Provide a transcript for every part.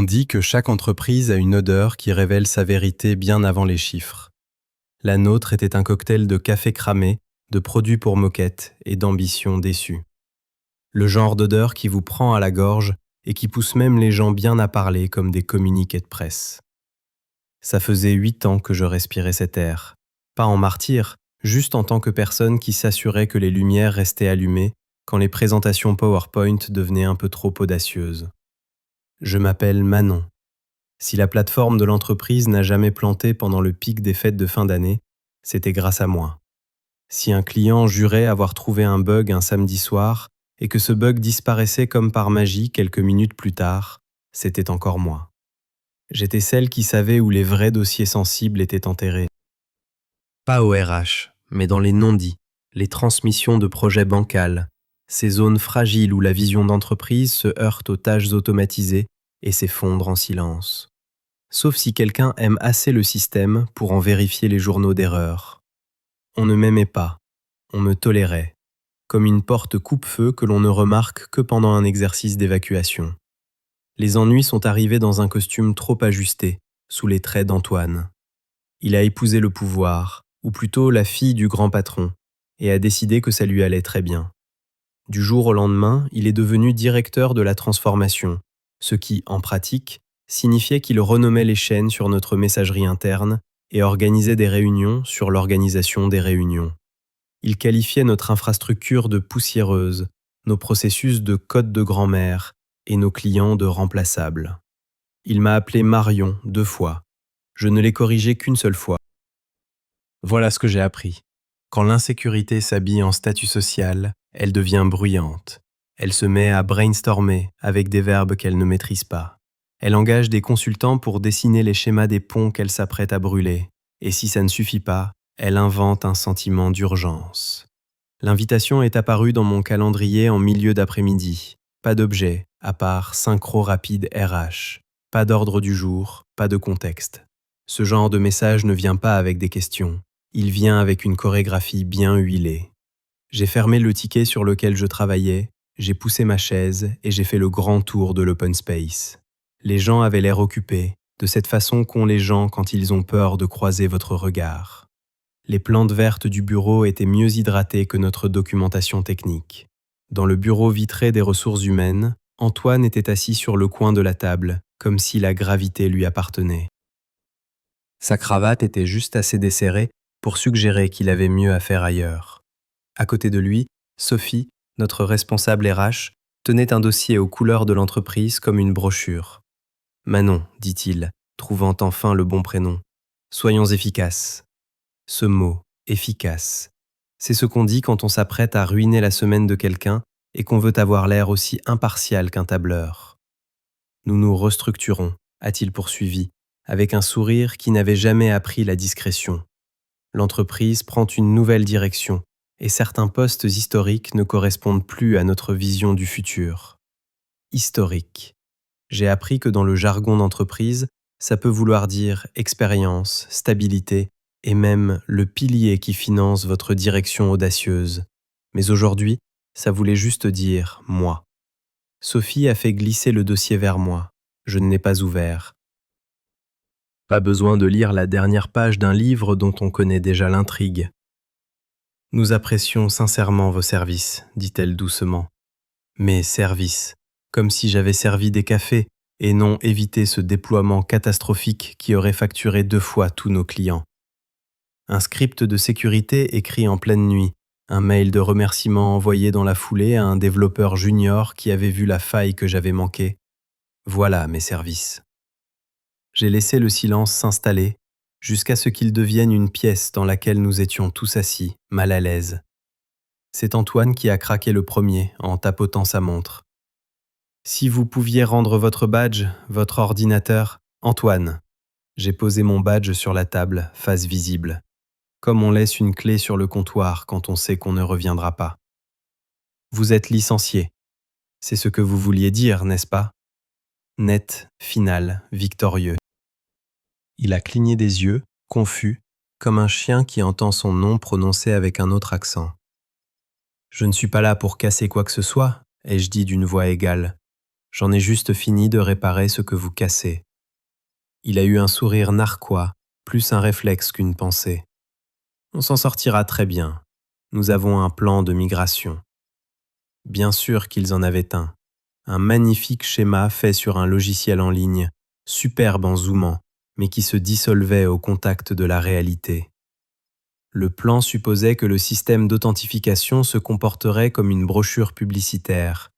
On dit que chaque entreprise a une odeur qui révèle sa vérité bien avant les chiffres. La nôtre était un cocktail de café cramé, de produits pour moquettes et d'ambitions déçues. Le genre d'odeur qui vous prend à la gorge et qui pousse même les gens bien à parler comme des communiqués de presse. Ça faisait 8 ans que je respirais cet air. Pas en martyr, juste en tant que personne qui s'assurait que les lumières restaient allumées quand les présentations PowerPoint devenaient un peu trop audacieuses. Je m'appelle Manon. Si la plateforme de l'entreprise n'a jamais planté pendant le pic des fêtes de fin d'année, c'était grâce à moi. Si un client jurait avoir trouvé un bug un samedi soir et que ce bug disparaissait comme par magie quelques minutes plus tard, c'était encore moi. J'étais celle qui savait où les vrais dossiers sensibles étaient enterrés. Pas au RH, mais dans les non-dits, les transmissions de projets bancals, ces zones fragiles où la vision d'entreprise se heurte aux tâches automatisées et s'effondre en silence. Sauf si quelqu'un aime assez le système pour en vérifier les journaux d'erreurs. On ne m'aimait pas, on me tolérait, comme une porte coupe-feu que l'on ne remarque que pendant un exercice d'évacuation. Les ennuis sont arrivés dans un costume trop ajusté, sous les traits d'Antoine. Il a épousé le pouvoir, ou plutôt la fille du grand patron, et a décidé que ça lui allait très bien. Du jour au lendemain, il est devenu directeur de la transformation, ce qui, en pratique, signifiait qu'il renommait les chaînes sur notre messagerie interne et organisait des réunions sur l'organisation des réunions. Il qualifiait notre infrastructure de poussiéreuse, nos processus de code de grand-mère et nos clients de remplaçables. Il m'a appelé Marion 2 fois. Je ne l'ai corrigé qu'une seule fois. Voilà ce que j'ai appris. Quand l'insécurité s'habille en statut social, elle devient bruyante. Elle se met à brainstormer avec des verbes qu'elle ne maîtrise pas. Elle engage des consultants pour dessiner les schémas des ponts qu'elle s'apprête à brûler. Et si ça ne suffit pas, elle invente un sentiment d'urgence. L'invitation est apparue dans mon calendrier en milieu d'après-midi. Pas d'objet, à part synchro rapide RH. Pas d'ordre du jour, pas de contexte. Ce genre de message ne vient pas avec des questions. Il vient avec une chorégraphie bien huilée. J'ai fermé le ticket sur lequel je travaillais, j'ai poussé ma chaise et j'ai fait le grand tour de l'open space. Les gens avaient l'air occupés, de cette façon qu'ont les gens quand ils ont peur de croiser votre regard. Les plantes vertes du bureau étaient mieux hydratées que notre documentation technique. Dans le bureau vitré des ressources humaines, Antoine était assis sur le coin de la table, comme si la gravité lui appartenait. Sa cravate était juste assez desserrée pour suggérer qu'il avait mieux à faire ailleurs. À côté de lui, Sophie, notre responsable RH, tenait un dossier aux couleurs de l'entreprise comme une brochure. « Manon, dit-il, trouvant enfin le bon prénom. Soyons efficaces. » Ce mot, efficace, c'est ce qu'on dit quand on s'apprête à ruiner la semaine de quelqu'un et qu'on veut avoir l'air aussi impartial qu'un tableur. Nous nous restructurons, a-t-il poursuivi, avec un sourire qui n'avait jamais appris la discrétion. L'entreprise prend une nouvelle direction et certains postes historiques ne correspondent plus à notre vision du futur. Historique. J'ai appris que dans le jargon d'entreprise, ça peut vouloir dire expérience, stabilité et même le pilier qui finance votre direction audacieuse. Mais aujourd'hui, ça voulait juste dire moi. Sophie a fait glisser le dossier vers moi. Je ne l'ai pas ouvert. Pas besoin de lire la dernière page d'un livre dont on connaît déjà l'intrigue. Nous apprécions sincèrement vos services, dit-elle doucement. Mes services, comme si j'avais servi des cafés et non évité ce déploiement catastrophique qui aurait facturé 2 fois tous nos clients. Un script de sécurité écrit en pleine nuit, un mail de remerciement envoyé dans la foulée à un développeur junior qui avait vu la faille que j'avais manquée. Voilà mes services. J'ai laissé le silence s'installer jusqu'à ce qu'il devienne une pièce dans laquelle nous étions tous assis, mal à l'aise. C'est Antoine qui a craqué le premier en tapotant sa montre. « Si vous pouviez rendre votre badge, votre ordinateur, Antoine. » J'ai posé mon badge sur la table, face visible. Comme on laisse une clé sur le comptoir quand on sait qu'on ne reviendra pas. « Vous êtes licencié. C'est ce que vous vouliez dire, n'est-ce pas ? » Net, final, victorieux. Il a cligné des yeux, confus, comme un chien qui entend son nom prononcé avec un autre accent. « Je ne suis pas là pour casser quoi que ce soit, ai-je dit d'une voix égale. J'en ai juste fini de réparer ce que vous cassez. » Il a eu un sourire narquois, plus un réflexe qu'une pensée. « On s'en sortira très bien. Nous avons un plan de migration. » Bien sûr qu'ils en avaient un magnifique schéma fait sur un logiciel en ligne, superbe en zoomant, mais qui se dissolvait au contact de la réalité. Le plan supposait que le système d'authentification se comporterait comme une brochure publicitaire.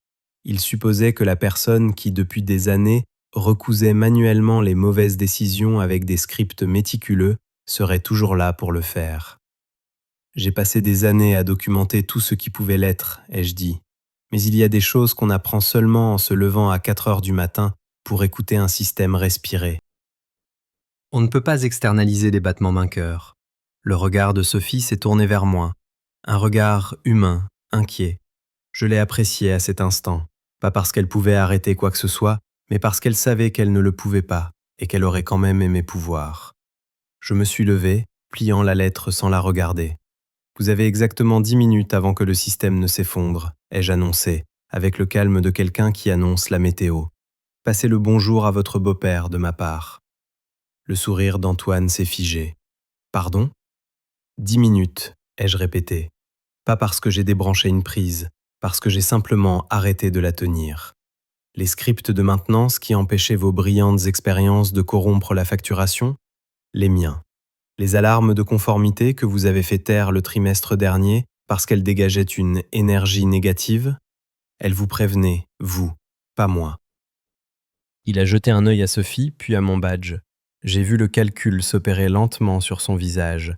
Il supposait que la personne qui, depuis des années, recousait manuellement les mauvaises décisions avec des scripts méticuleux serait toujours là pour le faire. J'ai passé des années à documenter tout ce qui pouvait l'être, ai-je dit. Mais il y a des choses qu'on apprend seulement en se levant à 4 heures du matin pour écouter un système respirer. On ne peut pas externaliser les battements d'un cœur. Le regard de Sophie s'est tourné vers moi. Un regard humain, inquiet. Je l'ai apprécié à cet instant, pas parce qu'elle pouvait arrêter quoi que ce soit, mais parce qu'elle savait qu'elle ne le pouvait pas et qu'elle aurait quand même aimé pouvoir. Je me suis levé, pliant la lettre sans la regarder. « Vous avez exactement 10 minutes avant que le système ne s'effondre », ai-je annoncé, avec le calme de quelqu'un qui annonce la météo. « Passez le bonjour à votre beau-père de ma part. » Le sourire d'Antoine s'est figé. « Pardon ? » « 10 minutes, ai-je répété. Pas parce que j'ai débranché une prise, parce que j'ai simplement arrêté de la tenir. Les scripts de maintenance qui empêchaient vos brillantes expériences de corrompre la facturation, les miens. Les alarmes de conformité que vous avez fait taire le trimestre dernier parce qu'elles dégageaient une énergie négative, elles vous prévenaient, vous, pas moi. Il a jeté un œil à Sophie, puis à mon badge. J'ai vu le calcul s'opérer lentement sur son visage.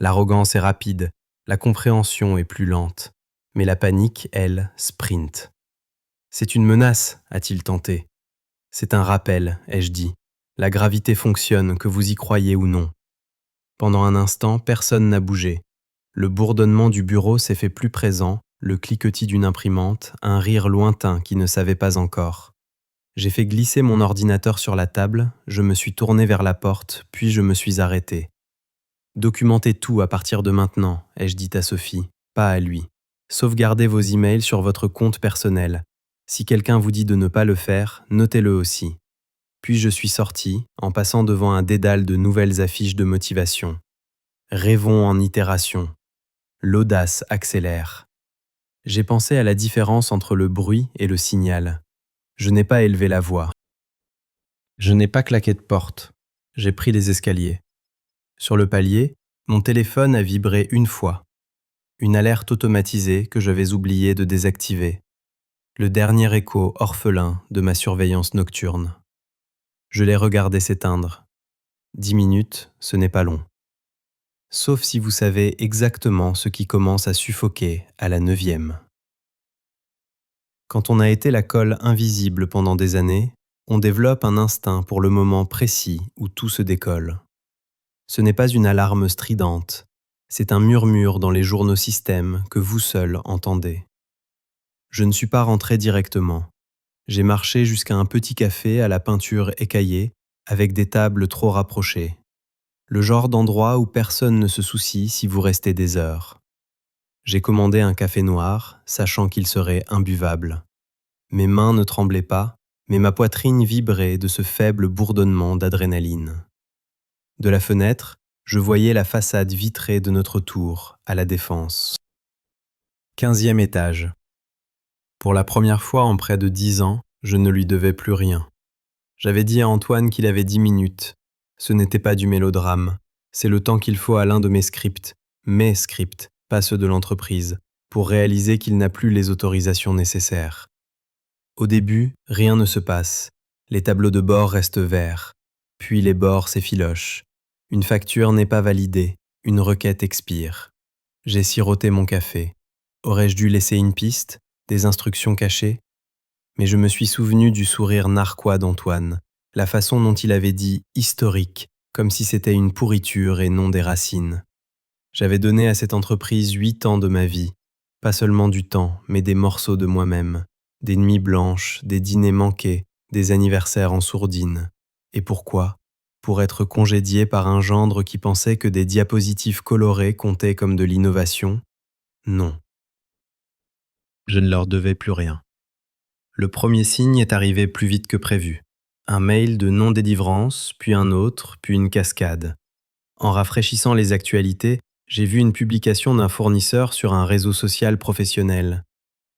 L'arrogance est rapide, la compréhension est plus lente. Mais la panique, elle, sprint. « C'est une menace », a-t-il tenté. « C'est un rappel », ai-je dit. « La gravité fonctionne, que vous y croyez ou non. » Pendant un instant, personne n'a bougé. Le bourdonnement du bureau s'est fait plus présent, le cliquetis d'une imprimante, un rire lointain qui ne savait pas encore. J'ai fait glisser mon ordinateur sur la table, je me suis tourné vers la porte, puis je me suis arrêté. « Documentez tout à partir de maintenant », ai-je dit à Sophie, pas à lui. « Sauvegardez vos emails sur votre compte personnel. Si quelqu'un vous dit de ne pas le faire, notez-le aussi. » Puis je suis sorti, en passant devant un dédale de nouvelles affiches de motivation. Rêvons en itération. L'audace accélère. J'ai pensé à la différence entre le bruit et le signal. Je n'ai pas élevé la voix. Je n'ai pas claqué de porte. J'ai pris les escaliers. Sur le palier, mon téléphone a vibré une fois. Une alerte automatisée que j'avais oublié de désactiver. Le dernier écho orphelin de ma surveillance nocturne. Je l'ai regardé s'éteindre. 10 minutes, ce n'est pas long. Sauf si vous savez exactement ce qui commence à suffoquer à la 9e. Quand on a été la colle invisible pendant des années, on développe un instinct pour le moment précis où tout se décolle. Ce n'est pas une alarme stridente, c'est un murmure dans les journaux systèmes que vous seul entendez. Je ne suis pas rentré directement. J'ai marché jusqu'à un petit café à la peinture écaillée, avec des tables trop rapprochées. Le genre d'endroit où personne ne se soucie si vous restez des heures. J'ai commandé un café noir, sachant qu'il serait imbuvable. Mes mains ne tremblaient pas, mais ma poitrine vibrait de ce faible bourdonnement d'adrénaline. De la fenêtre, je voyais la façade vitrée de notre tour, à la Défense. 15e étage. Pour la première fois en près de 10 ans, je ne lui devais plus rien. J'avais dit à Antoine qu'il avait 10 minutes. Ce n'était pas du mélodrame. C'est le temps qu'il faut à l'un de mes scripts, pas ceux de l'entreprise, pour réaliser qu'il n'a plus les autorisations nécessaires. Au début, rien ne se passe. Les tableaux de bord restent verts. Puis les bords s'effilochent. Une facture n'est pas validée. Une requête expire. J'ai siroté mon café. Aurais-je dû laisser une piste, des instructions cachées ? Mais je me suis souvenu du sourire narquois d'Antoine, la façon dont il avait dit « historique », comme si c'était une pourriture et non des racines. J'avais donné à cette entreprise 8 ans de ma vie, pas seulement du temps, mais des morceaux de moi-même, des nuits blanches, des dîners manqués, des anniversaires en sourdine. Et pourquoi ? Pour être congédié par un gendre qui pensait que des diapositives colorées comptaient comme de l'innovation ? Non. Je ne leur devais plus rien. Le premier signe est arrivé plus vite que prévu. Un mail de non-délivrance, puis un autre, puis une cascade. En rafraîchissant les actualités, j'ai vu une publication d'un fournisseur sur un réseau social professionnel.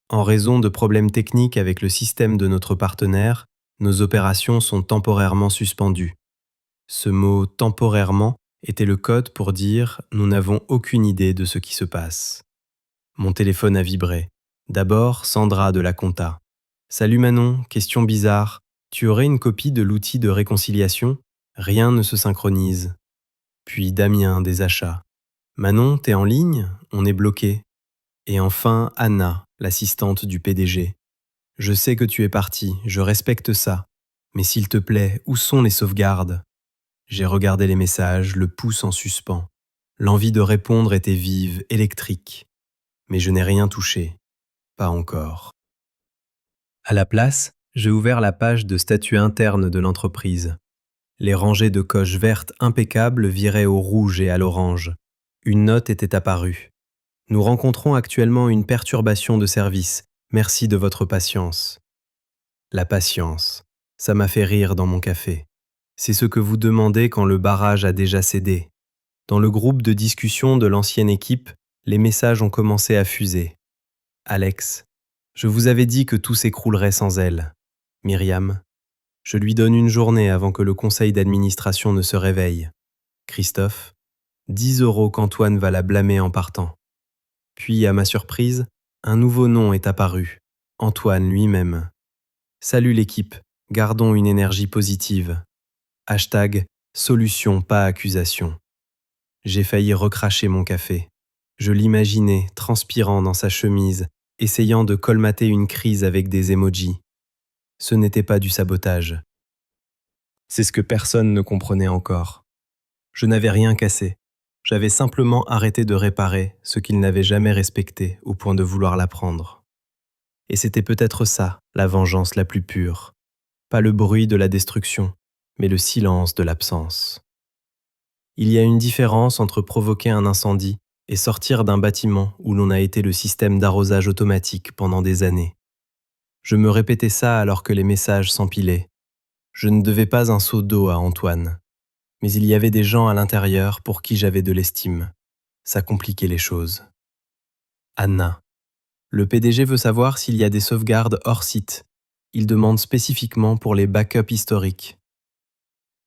En raison de problèmes techniques avec le système de notre partenaire, nos opérations sont temporairement suspendues. Ce mot temporairement était le code pour dire nous n'avons aucune idée de ce qui se passe. Mon téléphone a vibré. D'abord, Sandra de la compta. Salut Manon, question bizarre. Tu aurais une copie de l'outil de réconciliation? Rien ne se synchronise. Puis Damien des achats. Manon, t'es en ligne? On est bloqué. Et enfin Anna, l'assistante du PDG. Je sais que tu es partie, je respecte ça. Mais s'il te plaît, où sont les sauvegardes? J'ai regardé les messages, le pouce en suspens. L'envie de répondre était vive, électrique. Mais je n'ai rien touché. Pas encore. À la place, j'ai ouvert la page de statut interne de l'entreprise. Les rangées de coches vertes impeccables viraient au rouge et à l'orange. Une note était apparue. Nous rencontrons actuellement une perturbation de service. Merci de votre patience. La patience, ça m'a fait rire dans mon café. C'est ce que vous demandez quand le barrage a déjà cédé. Dans le groupe de discussion de l'ancienne équipe, les messages ont commencé à fuser. Alex, je vous avais dit que tout s'écroulerait sans elle. Myriam, je lui donne une journée avant que le conseil d'administration ne se réveille. Christophe, 10 € qu'Antoine va la blâmer en partant. Puis, à ma surprise, un nouveau nom est apparu, Antoine lui-même. Salut l'équipe, gardons une énergie positive. Hashtag solution pas accusation. J'ai failli recracher mon café. Je l'imaginais, transpirant dans sa chemise, essayant de colmater une crise avec des emojis. Ce n'était pas du sabotage. C'est ce que personne ne comprenait encore. Je n'avais rien cassé. J'avais simplement arrêté de réparer ce qu'il n'avait jamais respecté au point de vouloir l'apprendre. Et c'était peut-être ça, la vengeance la plus pure. Pas le bruit de la destruction, mais le silence de l'absence. Il y a une différence entre provoquer un incendie et sortir d'un bâtiment où l'on a été le système d'arrosage automatique pendant des années. Je me répétais ça alors que les messages s'empilaient. Je ne devais pas un seau d'eau à Antoine. Mais il y avait des gens à l'intérieur pour qui j'avais de l'estime. Ça compliquait les choses. Anna. Le PDG veut savoir s'il y a des sauvegardes hors site. Il demande spécifiquement pour les backups historiques.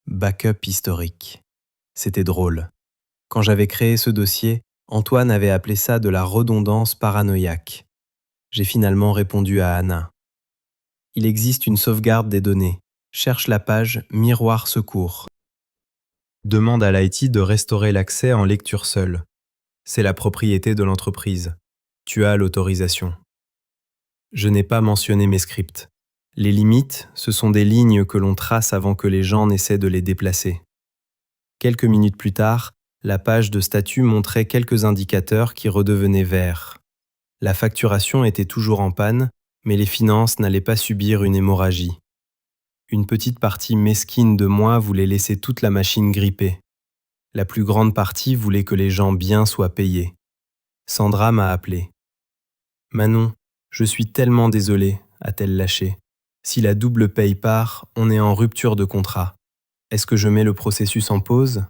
Backup historique. C'était drôle. Quand j'avais créé ce dossier, Antoine avait appelé ça de la redondance paranoïaque. J'ai finalement répondu à Anna. Il existe une sauvegarde des données. Cherche la page Miroir secours. Demande à l'IT de restaurer l'accès en lecture seule. C'est la propriété de l'entreprise. Tu as l'autorisation. Je n'ai pas mentionné mes scripts. Les limites, ce sont des lignes que l'on trace avant que les gens n'essaient de les déplacer. Quelques minutes plus tard, la page de statut montrait quelques indicateurs qui redevenaient verts. La facturation était toujours en panne, mais les finances n'allaient pas subir une hémorragie. Une petite partie mesquine de moi voulait laisser toute la machine gripper. La plus grande partie voulait que les gens bien soient payés. Sandra m'a appelé. « Manon, je suis tellement désolée, a-t-elle lâché. Si la double paye part, on est en rupture de contrat. Est-ce que je mets le processus en pause ?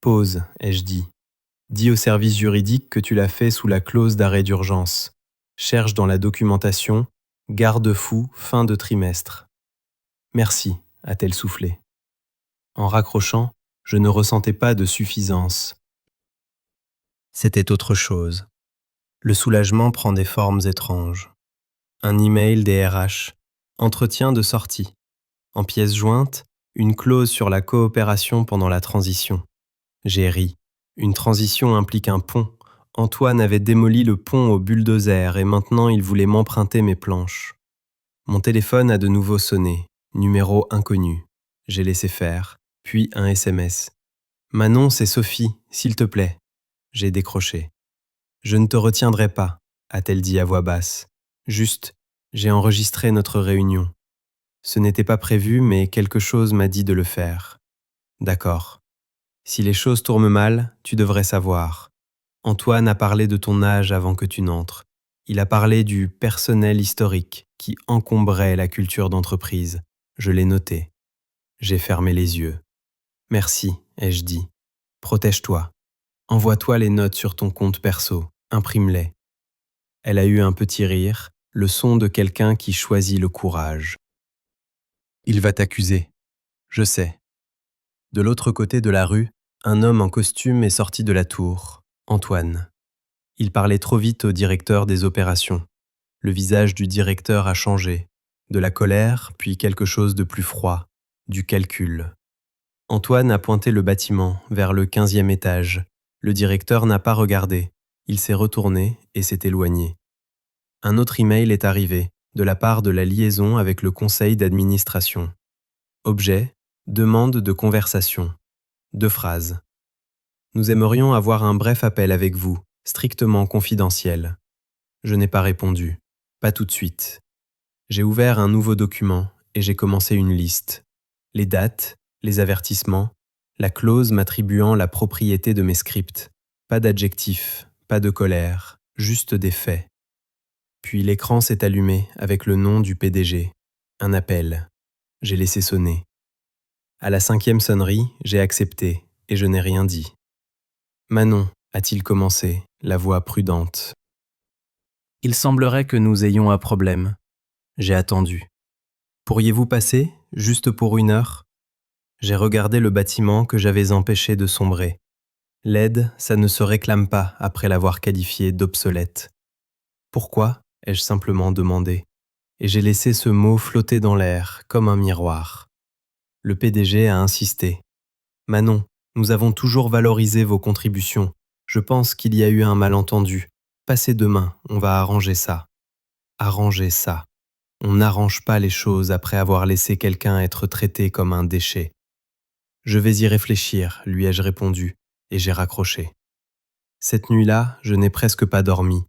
Pause, ai-je dit. Dis au service juridique que tu l'as fait sous la clause d'arrêt d'urgence. Cherche dans la documentation, garde-fou, fin de trimestre. Merci, a-t-elle soufflé. En raccrochant, je ne ressentais pas de suffisance. C'était autre chose. Le soulagement prend des formes étranges. Un email des RH, entretien de sortie. En pièce jointe, une clause sur la coopération pendant la transition. J'ai ri. Une transition implique un pont. Antoine avait démoli le pont au bulldozer et maintenant il voulait m'emprunter mes planches. Mon téléphone a de nouveau sonné. Numéro inconnu. J'ai laissé faire, puis un SMS. « Manon, c'est Sophie, s'il te plaît. » J'ai décroché. « Je ne te retiendrai pas, a-t-elle dit à voix basse. Juste, j'ai enregistré notre réunion. Ce n'était pas prévu, mais quelque chose m'a dit de le faire. D'accord. Si les choses tournent mal, tu devrais savoir. Antoine a parlé de ton âge avant que tu n'entres. Il a parlé du personnel historique, qui encombrait la culture d'entreprise. Je l'ai noté. J'ai fermé les yeux. Merci, ai-je dit. Protège-toi. Envoie-toi les notes sur ton compte perso. Imprime-les. Elle a eu un petit rire, le son de quelqu'un qui choisit le courage. Il va t'accuser. Je sais. De l'autre côté de la rue, un homme en costume est sorti de la tour, Antoine. Il parlait trop vite au directeur des opérations. Le visage du directeur a changé, de la colère, puis quelque chose de plus froid, du calcul. Antoine a pointé le bâtiment, vers le 15e étage. Le directeur n'a pas regardé. Il s'est retourné et s'est éloigné. Un autre email est arrivé, de la part de la liaison avec le conseil d'administration. Objet, demande de conversation. 2 phrases. Nous aimerions avoir un bref appel avec vous, strictement confidentiel. Je n'ai pas répondu. Pas tout de suite. J'ai ouvert un nouveau document et j'ai commencé une liste. Les dates, les avertissements, la clause m'attribuant la propriété de mes scripts. Pas d'adjectifs, pas de colère, juste des faits. Puis l'écran s'est allumé avec le nom du PDG. Un appel. J'ai laissé sonner. À la 5e sonnerie, j'ai accepté et je n'ai rien dit. Manon, a-t-il commencé, la voix prudente. Il semblerait que nous ayons un problème. J'ai attendu. Pourriez-vous passer, juste pour 1 heure ? J'ai regardé le bâtiment que j'avais empêché de sombrer. L'aide, ça ne se réclame pas après l'avoir qualifié d'obsolète. Pourquoi ? Ai-je simplement demandé. Et j'ai laissé ce mot flotter dans l'air, comme un miroir. Le PDG a insisté. Manon, nous avons toujours valorisé vos contributions. Je pense qu'il y a eu un malentendu. Passez demain, on va arranger ça. Arranger ça. On n'arrange pas les choses après avoir laissé quelqu'un être traité comme un déchet. Je vais y réfléchir, lui ai-je répondu, et j'ai raccroché. Cette nuit-là, je n'ai presque pas dormi.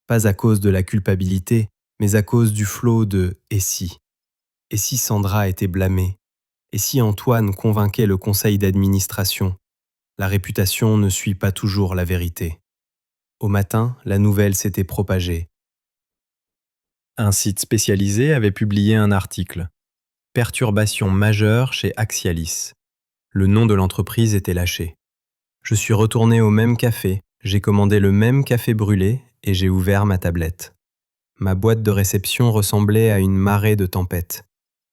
Pas à cause de la culpabilité, mais à cause du flot de « et si ». Et si Sandra était blâmée ? Et si Antoine convainquait le conseil d'administration ? La réputation ne suit pas toujours la vérité. Au matin, la nouvelle s'était propagée. Un site spécialisé avait publié un article. Perturbation majeure chez Axialis. Le nom de l'entreprise était lâché. Je suis retourné au même café, j'ai commandé le même café brûlé et j'ai ouvert ma tablette. Ma boîte de réception ressemblait à une marée de tempête.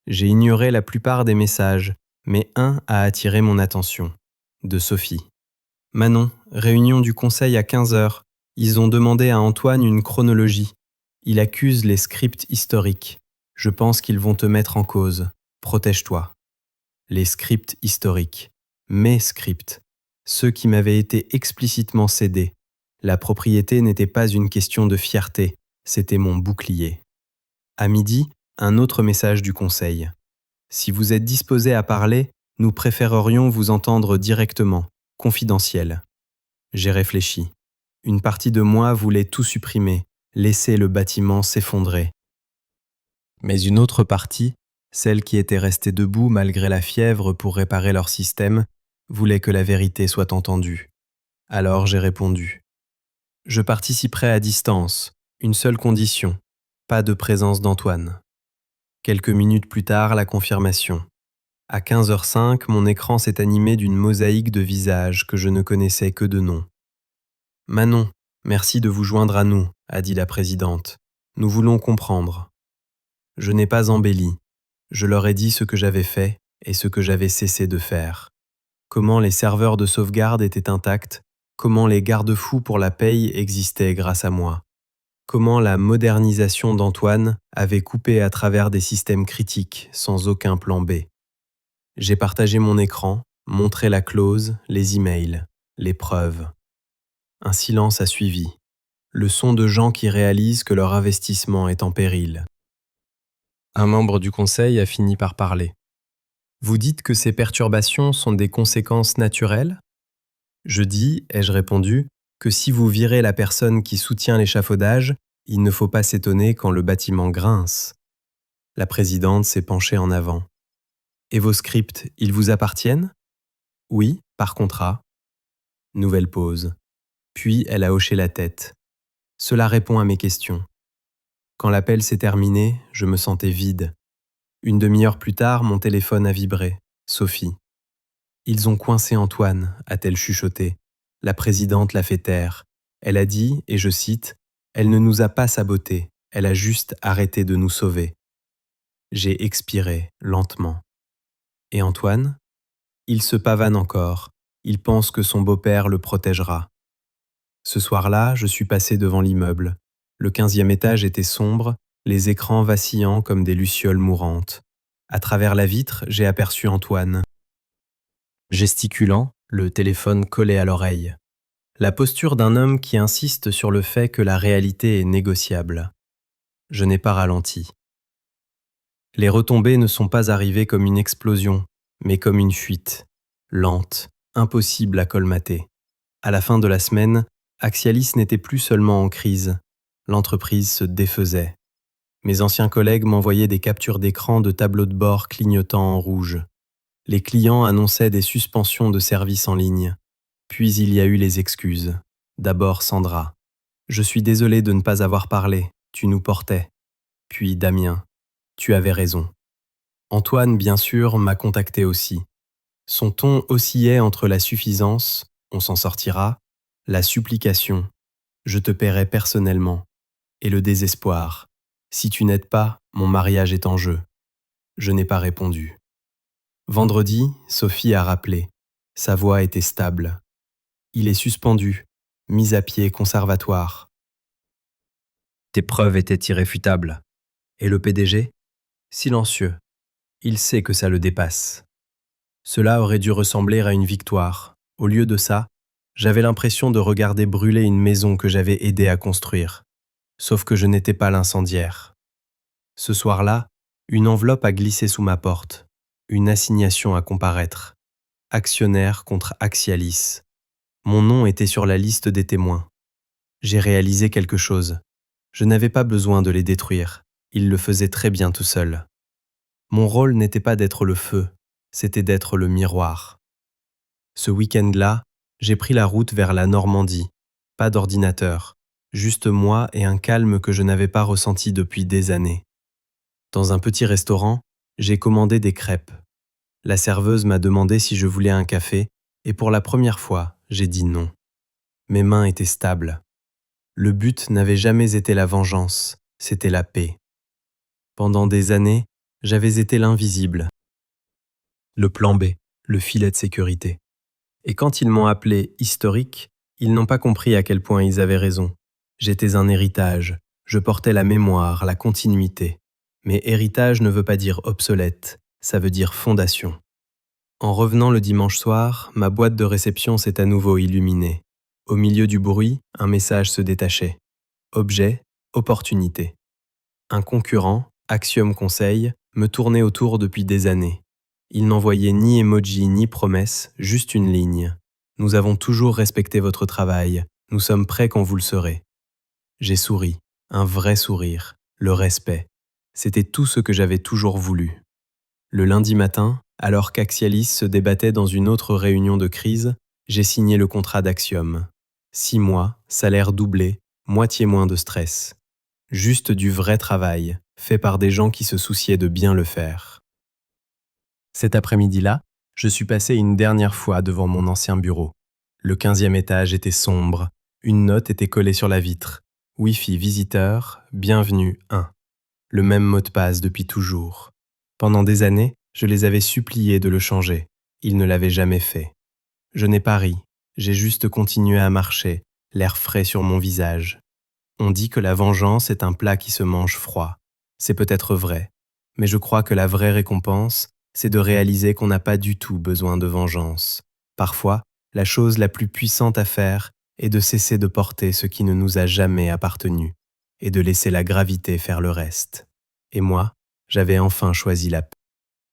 J'ai ignoré la plupart des messages, mais un a attiré mon attention. De Sophie. Manon, réunion du conseil à 15h. Ils ont demandé à Antoine une chronologie. Il accuse les scripts historiques. Je pense qu'ils vont te mettre en cause. Protège-toi. Les scripts historiques. Mes scripts. Ceux qui m'avaient été explicitement cédés. La propriété n'était pas une question de fierté, c'était mon bouclier. À midi, un autre message du conseil. Si vous êtes disposé à parler, nous préférerions vous entendre directement, confidentiel. J'ai réfléchi. Une partie de moi voulait tout supprimer, laisser le bâtiment s'effondrer. Mais une autre partie, celle qui était restée debout malgré la fièvre pour réparer leur système, voulait que la vérité soit entendue. Alors j'ai répondu. Je participerai à distance, une seule condition, pas de présence d'Antoine. Quelques minutes plus tard, la confirmation. À 15h05, mon écran s'est animé d'une mosaïque de visages que je ne connaissais que de nom. Manon, merci de vous joindre à nous, a dit la présidente. Nous voulons comprendre. Je n'ai pas embelli. Je leur ai dit ce que j'avais fait et ce que j'avais cessé de faire. Comment les serveurs de sauvegarde étaient intacts, comment les garde-fous pour la paye existaient grâce à moi. Comment la modernisation d'Antoine avait coupé à travers des systèmes critiques sans aucun plan B. J'ai partagé mon écran, montré la clause, les emails, les preuves. Un silence a suivi. Le son de gens qui réalisent que leur investissement est en péril. Un membre du conseil a fini par parler. Vous dites que ces perturbations sont des conséquences naturelles ? Je dis, ai-je répondu, que si vous virez la personne qui soutient l'échafaudage, il ne faut pas s'étonner quand le bâtiment grince. La présidente s'est penchée en avant. Et vos scripts, ils vous appartiennent ? Oui, par contrat. Nouvelle pause. Puis elle a hoché la tête. Cela répond à mes questions. Quand l'appel s'est terminé, je me sentais vide. Une demi-heure plus tard, mon téléphone a vibré. Sophie. Ils ont coincé Antoine, a-t-elle chuchoté. La présidente l'a fait taire. Elle a dit, et je cite, « Elle ne nous a pas sabotés, elle a juste arrêté de nous sauver. » J'ai expiré, lentement. Et Antoine? Il se pavane encore. Il pense que son beau-père le protégera. Ce soir-là, je suis passé devant l'immeuble. Le 15e étage était sombre, les écrans vacillants comme des lucioles mourantes. À travers la vitre, j'ai aperçu Antoine. Gesticulant, le téléphone collé à l'oreille. La posture d'un homme qui insiste sur le fait que la réalité est négociable. Je n'ai pas ralenti. Les retombées ne sont pas arrivées comme une explosion, mais comme une fuite, lente, impossible à colmater. À la fin de la semaine, Axialis n'était plus seulement en crise. L'entreprise se défaisait. Mes anciens collègues m'envoyaient des captures d'écran de tableaux de bord clignotant en rouge. Les clients annonçaient des suspensions de services en ligne. Puis il y a eu les excuses. D'abord Sandra. « Je suis désolé de ne pas avoir parlé, tu nous portais. » Puis Damien. « Tu avais raison. » Antoine, bien sûr, m'a contacté aussi. Son ton oscillait entre la suffisance, on s'en sortira, la supplication, je te paierai personnellement, et le désespoir. Si tu n'aides pas, mon mariage est en jeu. Je n'ai pas répondu. Vendredi, Sophie a rappelé. Sa voix était stable. Il est suspendu, mis à pied conservatoire. Tes preuves étaient irréfutables. Et le PDG? Silencieux. Il sait que ça le dépasse. Cela aurait dû ressembler à une victoire. Au lieu de ça, j'avais l'impression de regarder brûler une maison que j'avais aidé à construire. Sauf que je n'étais pas l'incendiaire. Ce soir-là, une enveloppe a glissé sous ma porte. Une assignation à comparaître. Actionnaire contre Axialis. Mon nom était sur la liste des témoins. J'ai réalisé quelque chose. Je n'avais pas besoin de les détruire. Ils le faisaient très bien tout seuls. Mon rôle n'était pas d'être le feu, c'était d'être le miroir. Ce week-end-là, j'ai pris la route vers la Normandie. Pas d'ordinateur, juste moi et un calme que je n'avais pas ressenti depuis des années. Dans un petit restaurant, j'ai commandé des crêpes. La serveuse m'a demandé si je voulais un café, et pour la première fois, j'ai dit non. Mes mains étaient stables. Le but n'avait jamais été la vengeance, c'était la paix. Pendant des années, j'avais été l'invisible. Le plan B, le filet de sécurité. Et quand ils m'ont appelé historique, ils n'ont pas compris à quel point ils avaient raison. J'étais un héritage, je portais la mémoire, la continuité. Mais héritage ne veut pas dire obsolète, ça veut dire fondation. En revenant le dimanche soir, ma boîte de réception s'est à nouveau illuminée. Au milieu du bruit, un message se détachait. Objet, opportunité. Un concurrent, Axiom Conseil, me tournait autour depuis des années. Il n'envoyait ni emoji ni promesse, juste une ligne. Nous avons toujours respecté votre travail, nous sommes prêts quand vous le serez. J'ai souri, un vrai sourire, le respect. C'était tout ce que j'avais toujours voulu. Le lundi matin, alors qu'Axialis se débattait dans une autre réunion de crise, j'ai signé le contrat d'Axiom. 6 mois, salaire doublé, moitié moins de stress. Juste du vrai travail, fait par des gens qui se souciaient de bien le faire. Cet après-midi-là, je suis passé une dernière fois devant mon ancien bureau. Le 15e étage était sombre, une note était collée sur la vitre. Wi-Fi visiteur, bienvenue 1. Le même mot de passe depuis toujours. Pendant des années, je les avais suppliés de le changer. Ils ne l'avaient jamais fait. Je n'ai pas ri, j'ai juste continué à marcher, l'air frais sur mon visage. On dit que la vengeance est un plat qui se mange froid. C'est peut-être vrai, mais je crois que la vraie récompense, c'est de réaliser qu'on n'a pas du tout besoin de vengeance. Parfois, la chose la plus puissante à faire est de cesser de porter ce qui ne nous a jamais appartenu et de laisser la gravité faire le reste. Et moi, j'avais enfin choisi la paix.